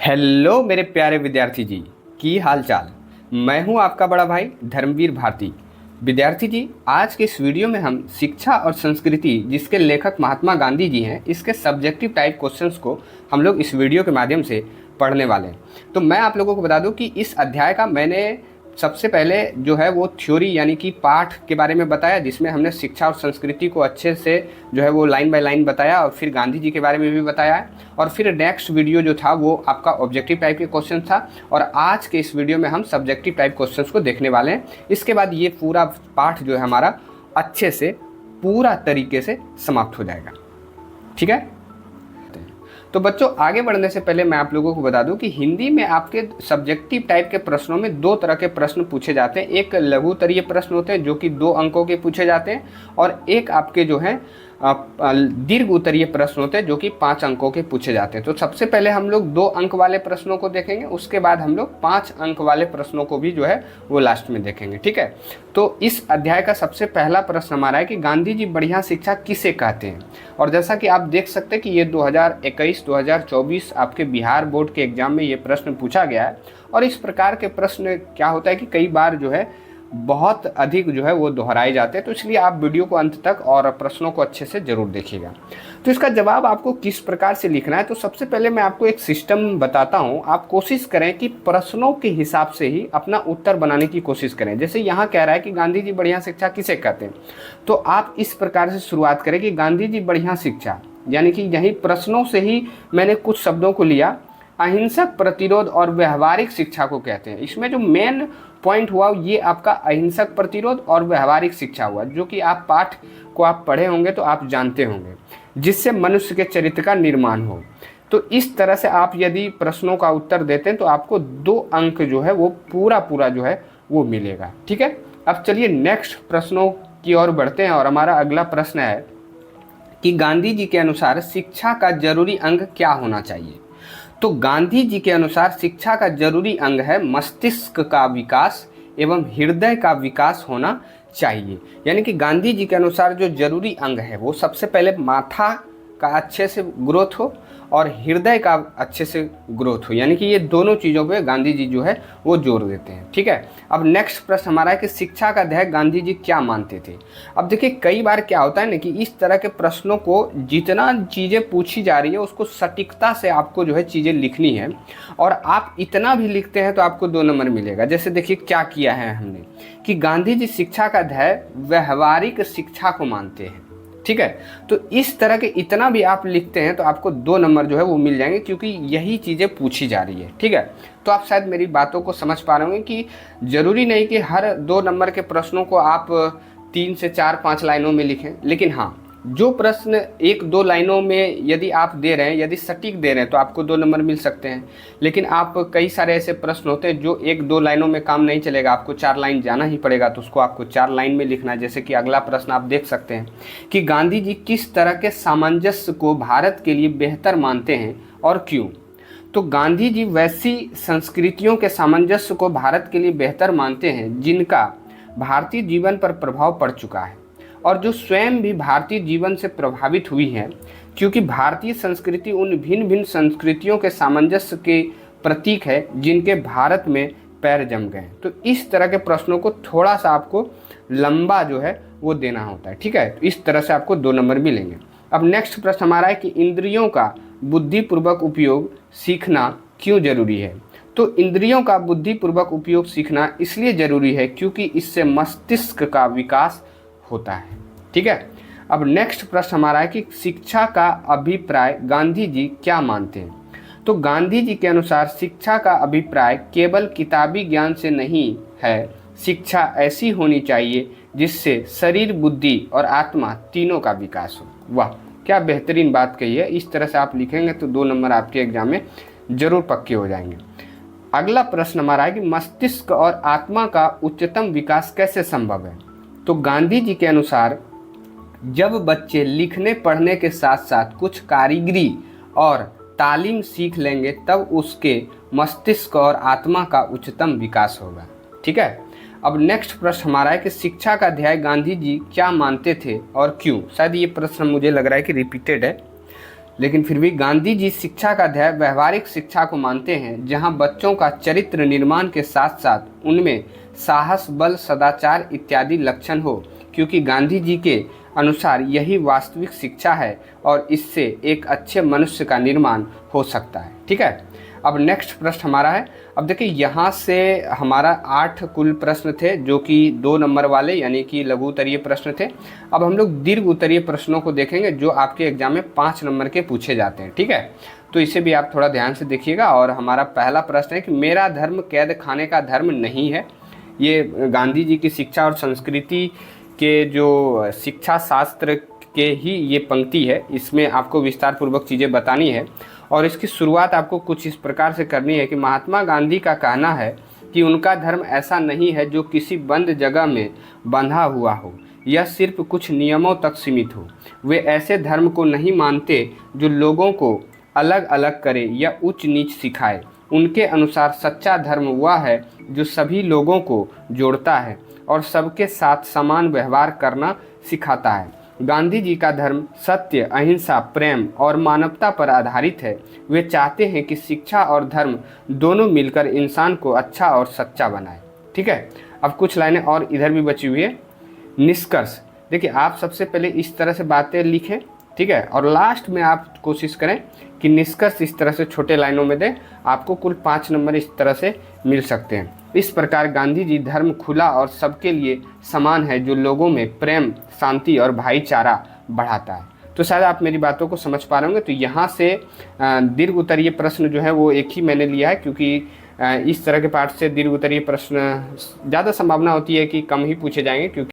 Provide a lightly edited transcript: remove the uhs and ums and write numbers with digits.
Hello मेरे प्यारे विद्यार्थी जी, की हाल चाल। मैं हूं आपका बड़ा भाई धर्मवीर भारती। विद्यार्थी जी, आज के इस वीडियो में हम शिक्षा और संस्कृति जिसके लेखक महात्मा गांधी जी हैं, इसके सब्जेक्टिव टाइप क्वेश्चंस को हम लोग इस वीडियो के माध्यम से पढ़ने वाले हैं। तो मैं आप लोगों को बता दूं कि इस अध्याय का मैंने सबसे पहले जो है वो थ्योरी यानी कि पाठ के बारे में बताया, जिसमें हमने शिक्षा और संस्कृति को अच्छे से जो है वो लाइन बाय लाइन बताया और फिर गांधी जी के बारे में भी बताया। और फिर नेक्स्ट वीडियो जो था वो आपका ऑब्जेक्टिव टाइप के क्वेश्चन था, और आज के इस वीडियो में हम सब्जेक्टिव टाइप क्वेश्चंस को देखने वाले हैं। इसके बाद ये पूरा पाठ जो है हमारा अच्छे से पूरा तरीके से समाप्त हो जाएगा। ठीक है, तो बच्चों आगे बढ़ने से पहले मैं आप लोगों को बता दूं कि हिंदी में आपके सब्जेक्टिव टाइप के प्रश्नों में दो तरह के प्रश्न पूछे जाते हैं। एक लघु उत्तरीय प्रश्न होते हैं जो कि 2 अंकों के पूछे जाते हैं, और एक आपके जो है दीर्घ उत्तरीय प्रश्न होते हैं जो कि 5 अंकों के पूछे जाते हैं। तो सबसे पहले हम लोग 2 अंक वाले प्रश्नों को देखेंगे, उसके बाद हम लोग 5 अंक वाले प्रश्नों को भी जो है वो लास्ट में देखेंगे। ठीक है, तो इस अध्याय का सबसे पहला प्रश्न हमारा है कि गांधी जी बढ़िया शिक्षा किसे कहते हैं। और जैसा कि आप देख सकते हैं कि ये 2021-2024 आपके बिहार बोर्ड के एग्जाम में ये प्रश्न पूछा गया है। और इस प्रकार के प्रश्न क्या होता है कि कई बार जो है बहुत अधिक जो है वो दोहराए जाते हैं, तो इसलिए आप वीडियो को अंत तक और प्रश्नों को अच्छे से जरूर देखिएगा। तो इसका जवाब आपको किस प्रकार से लिखना है, तो सबसे पहले मैं आपको एक सिस्टम बताता हूं। आप कोशिश करें कि प्रश्नों के हिसाब से ही अपना उत्तर बनाने की कोशिश करें। जैसे यहाँ कह रहा है कि गांधी जी बढ़िया शिक्षा किसे कहते हैं, तो आप इस प्रकार से शुरुआत करें कि गांधी जी बढ़िया शिक्षा, यानी कि यही प्रश्नों से ही मैंने कुछ शब्दों को लिया, अहिंसक प्रतिरोध और व्यवहारिक शिक्षा को कहते हैं। इसमें जो मेन पॉइंट हुआ ये आपका अहिंसक प्रतिरोध और व्यवहारिक शिक्षा हुआ, जो कि आप पाठ को आप पढ़े होंगे तो आप जानते होंगे, जिससे मनुष्य के चरित्र का निर्माण हो। तो इस तरह से आप यदि प्रश्नों का उत्तर देते हैं तो आपको 2 अंक जो है वो पूरा जो है वो मिलेगा। ठीक है, अब चलिए नेक्स्ट प्रश्नों की ओर बढ़ते हैं, और हमारा अगला प्रश्न है कि गांधी जी के अनुसार शिक्षा का जरूरी अंग क्या होना चाहिए। तो गांधी जी के अनुसार शिक्षा का जरूरी अंग है मस्तिष्क का विकास एवं हृदय का विकास होना चाहिए। यानी कि गांधी जी के अनुसार जो जरूरी अंग है वो सबसे पहले माथा का अच्छे से ग्रोथ हो और हृदय का अच्छे से ग्रोथ हो, यानी कि ये दोनों चीज़ों पे गांधी जी जो है वो जोर देते हैं। ठीक है, अब नेक्स्ट प्रश्न हमारा है कि शिक्षा का ध्येय गांधी जी क्या मानते थे। अब देखिए कई बार क्या होता है ना कि इस तरह के प्रश्नों को जितना चीज़ें पूछी जा रही है उसको सटीकता से आपको जो है चीज़ें लिखनी है, और आप इतना भी लिखते हैं तो आपको 2 नंबर मिलेगा। जैसे देखिए क्या किया है हमने कि गांधी जी शिक्षा का ध्येय व्यवहारिक शिक्षा को मानते हैं। ठीक है, तो इस तरह के इतना भी आप लिखते हैं तो आपको 2 नंबर जो है वो मिल जाएंगे, क्योंकि यही चीज़ें पूछी जा रही है। ठीक है, तो आप शायद मेरी बातों को समझ पा रहे होंगे कि ज़रूरी नहीं कि हर 2 नंबर के प्रश्नों को आप 3 से 4-5 लाइनों में लिखें, लेकिन हाँ जो प्रश्न 1-2 लाइनों में यदि आप दे रहे हैं, यदि सटीक दे रहे हैं तो आपको 2 नंबर मिल सकते हैं। लेकिन आप कई सारे ऐसे प्रश्न होते हैं जो 1-2 लाइनों में काम नहीं चलेगा, आपको 4 लाइन जाना ही पड़ेगा, तो उसको आपको 4 लाइन में लिखना है। जैसे कि अगला प्रश्न आप देख सकते हैं कि गांधी जी किस तरह के सामंजस्य को भारत के लिए बेहतर मानते हैं और क्यों। तो गांधी जी वैसी संस्कृतियों के सामंजस्य को भारत के लिए बेहतर मानते हैं जिनका भारतीय जीवन पर प्रभाव पड़ चुका है, और जो स्वयं भी भारतीय जीवन से प्रभावित हुई है, क्योंकि भारतीय संस्कृति उन भिन्न भिन्न संस्कृतियों के सामंजस्य के प्रतीक है जिनके भारत में पैर जम गए। तो इस तरह के प्रश्नों को थोड़ा सा आपको लंबा जो है वो देना होता है। ठीक है, तो इस तरह से आपको 2 नंबर मिलेंगे। अब नेक्स्ट प्रश्न हमारा है कि इंद्रियों का बुद्धिपूर्वक उपयोग सीखना क्यों जरूरी है। तो इंद्रियों का बुद्धिपूर्वक उपयोग सीखना इसलिए जरूरी है क्योंकि इससे मस्तिष्क का विकास होता है। ठीक है, अब नेक्स्ट प्रश्न हमारा है कि शिक्षा का अभिप्राय गांधी जी क्या मानते हैं। तो गांधी जी के अनुसार शिक्षा का अभिप्राय केवल किताबी ज्ञान से नहीं है, शिक्षा ऐसी होनी चाहिए जिससे शरीर, बुद्धि और आत्मा तीनों का विकास हो। वाह, क्या बेहतरीन बात कही है। इस तरह से आप लिखेंगे तो 2 नंबर आपके एग्जाम में जरूर पक्के हो जाएंगे। अगला प्रश्न हमारा है कि मस्तिष्क और आत्मा का उच्चतम विकास कैसे संभव है। तो गांधी जी के अनुसार जब बच्चे लिखने पढ़ने के साथ साथ कुछ कारीगरी और तालीम सीख लेंगे तब उसके मस्तिष्क और आत्मा का उच्चतम विकास होगा। ठीक है, अब नेक्स्ट प्रश्न हमारा है कि शिक्षा का ध्येय गांधी जी क्या मानते थे और क्यों। शायद ये प्रश्न मुझे लग रहा है कि रिपीटेड है। लेकिन फिर भी गांधी जी शिक्षा का ध्येय व्यवहारिक शिक्षा को मानते हैं, जहां बच्चों का चरित्र निर्माण के साथ साथ उनमें साहस, बल, सदाचार इत्यादि लक्षण हो, क्योंकि गांधी जी के अनुसार यही वास्तविक शिक्षा है और इससे एक अच्छे मनुष्य का निर्माण हो सकता है। ठीक है, अब नेक्स्ट प्रश्न हमारा है। अब देखिए यहाँ से हमारा 8 कुल प्रश्न थे जो कि 2 नंबर वाले यानी कि लघु उत्तरीय प्रश्न थे। अब हम लोग दीर्घ उत्तरीय प्रश्नों को देखेंगे जो आपके एग्जाम में 5 नंबर के पूछे जाते हैं। ठीक है, तो इसे भी आप थोड़ा ध्यान से देखिएगा। और हमारा पहला प्रश्न है कि मेरा धर्म कैद खाने का धर्म नहीं है। ये गांधी जी की शिक्षा और संस्कृति के जो शिक्षा शास्त्र के ही ये पंक्ति है, इसमें आपको विस्तार पूर्वक चीज़ें बतानी है। और इसकी शुरुआत आपको कुछ इस प्रकार से करनी है कि महात्मा गांधी का कहना है कि उनका धर्म ऐसा नहीं है जो किसी बंद जगह में बंधा हुआ हो या सिर्फ कुछ नियमों तक सीमित हो। वे ऐसे धर्म को नहीं मानते जो लोगों को अलग अलग करे या उच्च नीच सिखाए। उनके अनुसार सच्चा धर्म वह है जो सभी लोगों को जोड़ता है और सबके साथ समान व्यवहार करना सिखाता है। गांधी जी का धर्म सत्य, अहिंसा, प्रेम और मानवता पर आधारित है। वे चाहते हैं कि शिक्षा और धर्म दोनों मिलकर इंसान को अच्छा और सच्चा बनाए। ठीक है, अब कुछ लाइनें और इधर भी बची हुई है। निष्कर्ष, देखिए आप सबसे पहले इस तरह से बातें लिखें, ठीक है, और लास्ट में आप कोशिश करें कि निष्कर्ष इस तरह से छोटे लाइनों में दें। आपको कुल 5 नंबर इस तरह से मिल सकते हैं। इस प्रकार गांधी जी धर्म खुला और सबके लिए समान है जो लोगों में प्रेम, शांति और भाईचारा बढ़ाता है। तो शायद आप मेरी बातों को समझ पा रहे होंगे। तो यहाँ से दीर्घ उत्तरीय प्रश्न जो है वो एक ही मैंने लिया है, क्योंकि इस तरह के पाठ से दीर्घ उत्तरीय प्रश्न ज़्यादा संभावना होती है कि कम ही पूछे जाएंगे, क्योंकि